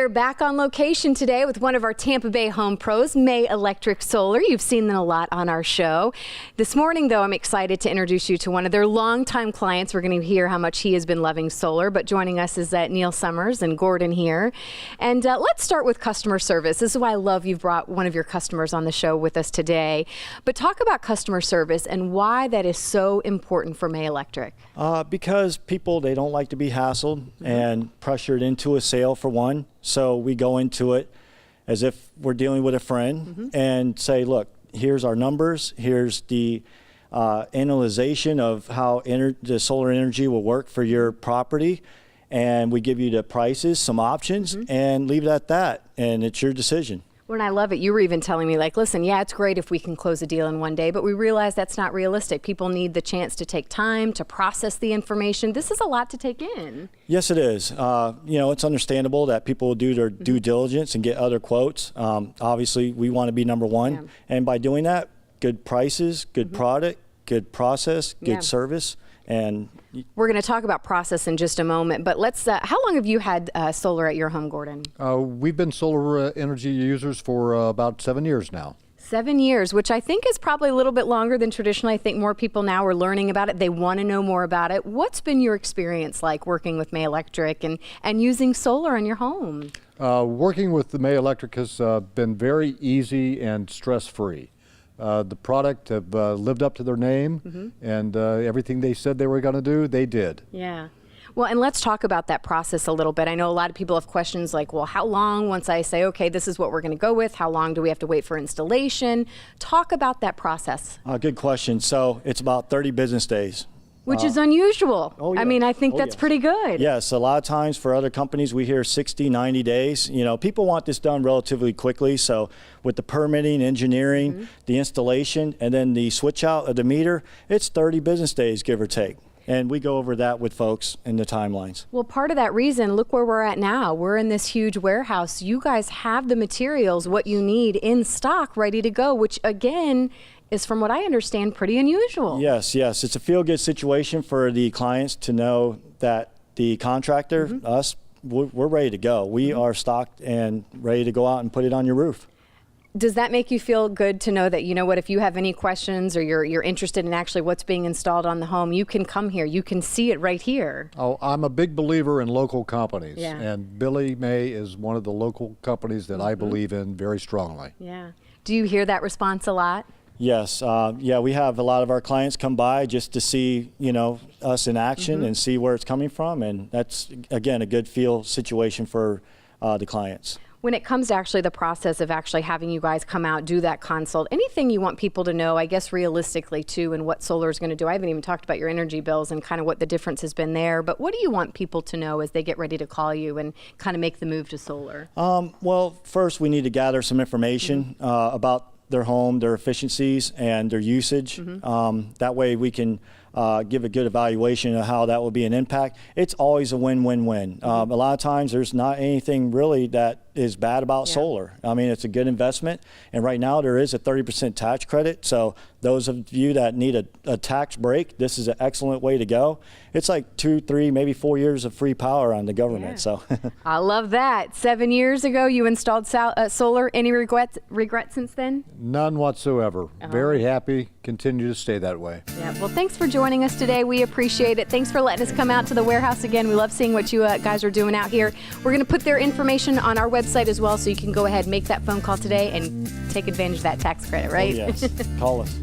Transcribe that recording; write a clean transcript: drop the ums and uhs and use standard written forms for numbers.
are back on location today with one of our Tampa Bay home pros, May Electric Solar. You've seen them a lot on our show. This morning, though, I'm excited to introduce you to one of their longtime clients. We're going to hear how much he has been loving solar, but joining us is Neil Summers and Gordon here. And let's start with customer service. This is why I love you've brought one of your customers on the show with us today. But talk about customer service and why that is so important for May Electric. Because people, they don't like to be hassled and pressured into a sale, for one. So we go into it as if we're dealing with a friend and say, look, here's our numbers, here's the analyzation of how the solar energy will work for your property, and we give you the prices, some options, and leave it at that, and it's your decision. Well, and I love it. You were even telling me, like, listen, yeah, it's great if we can close a deal in one day, but we realize that's not realistic. People need the chance to take time to process the information. This is a lot to take in. Yes, it is. You know, it's understandable that people will do their due diligence and get other quotes. Obviously, we want to be number one. And by doing that, good prices, good product, good process, good service. And we're going to talk about process in just a moment, but let's, how long have you had solar at your home, Gordon? We've been solar energy users for about 7 years now. 7 years, which I think is probably a little bit longer than traditionally. I think more people now are learning about it. They want to know more about it. What's been your experience like working with May Electric and using solar in your home? Working with the May Electric has been very easy and stress-free. The product have lived up to their name, and everything they said they were going to do, they did. Yeah. Well, and let's talk about that process a little bit. I know a lot of people have questions like, well, how long, once I say, okay, this is what we're going to go with, how long do we have to wait for installation? Talk about that process. Good question. So it's about 30 business days. Which is unusual. Oh, yeah. I mean, I think that's pretty good. Yes, a lot of times for other companies, we hear 60, 90 days. You know, people want this done relatively quickly. So with the permitting, engineering, the installation, and then the switch out of the meter, it's 30 business days, give or take. And we go over that with folks in the timelines. Well, part of that reason, look where we're at now. We're in this huge warehouse. You guys have the materials, what you need in stock, ready to go, which again, is, from what I understand, pretty unusual. Yes, yes. It's a feel-good situation for the clients to know that the contractor, us, we're ready to go. We are stocked and ready to go out and put it on your roof. Does that make you feel good to know that, you know what, if you have any questions or you're interested in actually what's being installed on the home, you can come here, you can see it right here? Oh, I'm a big believer in local companies, and Billy May is one of the local companies that I believe in very strongly. Yeah. Do you hear that response a lot? Yes, yeah, we have a lot of our clients come by just to see, you know, us in action and see where it's coming from, and that's, again, a good feel situation for the clients. When it comes to actually the process of actually having you guys come out, do that consult, anything you want people to know, I guess realistically too, and what solar is going to do? I haven't even talked about your energy bills and kind of what the difference has been there, but what do you want people to know as they get ready to call you and kind of make the move to solar? Well, first we need to gather some information about their home, their efficiencies, and their usage. That way we can give a good evaluation of how that will be an impact. It's always a win-win-win. A lot of times there's not anything really that is bad about solar. I mean, it's a good investment, and right now there is a 30% tax credit, so those of you that need a tax break, this is an excellent way to go. It's like 2, 3, maybe 4 years of free power on the government. So I love that. 7 years ago you installed solar. Any regrets since then? None whatsoever. Very happy. Continue to stay that way. Yeah. Well, thanks for joining us today. We appreciate it. Thanks for letting us come out to the warehouse again. We love seeing what you guys are doing out here. We're going to put their information on our website as well, so you can go ahead and make that phone call today and take advantage of that tax credit, right? Oh, yes. Call us.